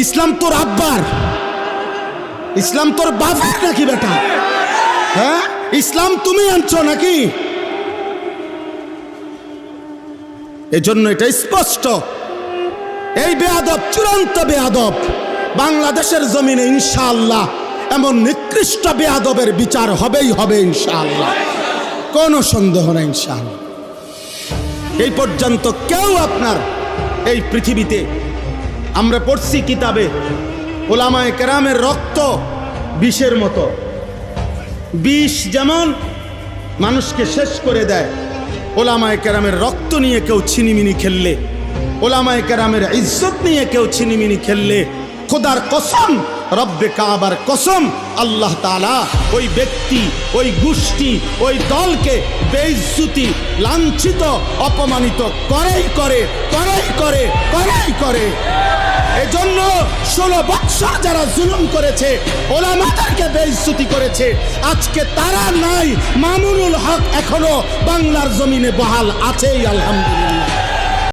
ইসলাম তোর আব্বার, ইসলাম তোর বাবার নাকি বেটা? হ্যাঁ, ইসলাম তুমি আনছো নাকি? এজন্য এটা স্পষ্ট, এই বেয়াদব চূড়ান্ত বেয়াদব। বাংলাদেশের জমিনে ইনশাআল্লাহ এমন নিকৃষ্ট বেয়াদবের বিচার হবেই হবে ইনশাআল্লাহ, কোনো সন্দেহ নেই ইনশাআল্লাহ। এই পর্যন্ত কেউ আপনার এই পৃথিবীতে, আমরা পড়ছি কিতাবে, ওলামায়ে কেরামের রক্ত বিষের মতো, বিষ যেমন মানুষকে শেষ করে দেয়, ওলামায়ে কেরামের রক্ত নিয়ে কেউ ছিনিমিনি খেললে, ওলামায়ে কেরামের ইজ্জত নিয়ে কেউ ছিনিমিনি খেললে, খোদার কসম, রব্বে কাবার কসম, আল্লাহ তাআলা ওই ব্যক্তি, ওই গোষ্ঠী, ওই দলকে বেইজ্জতি, লাঞ্ছিত, অপমানিত করেই করে, করেই করে, করেই করে। এজন্য 16 বৎসর যারা জুলুম করেছে, ওলামাদেরকে বেইজ্জতি করেছে, আজকে তারা নাই, মামুনুল হক এখনো বাংলার জমিনে বহাল আছেই আলহামদুলিল্লাহ।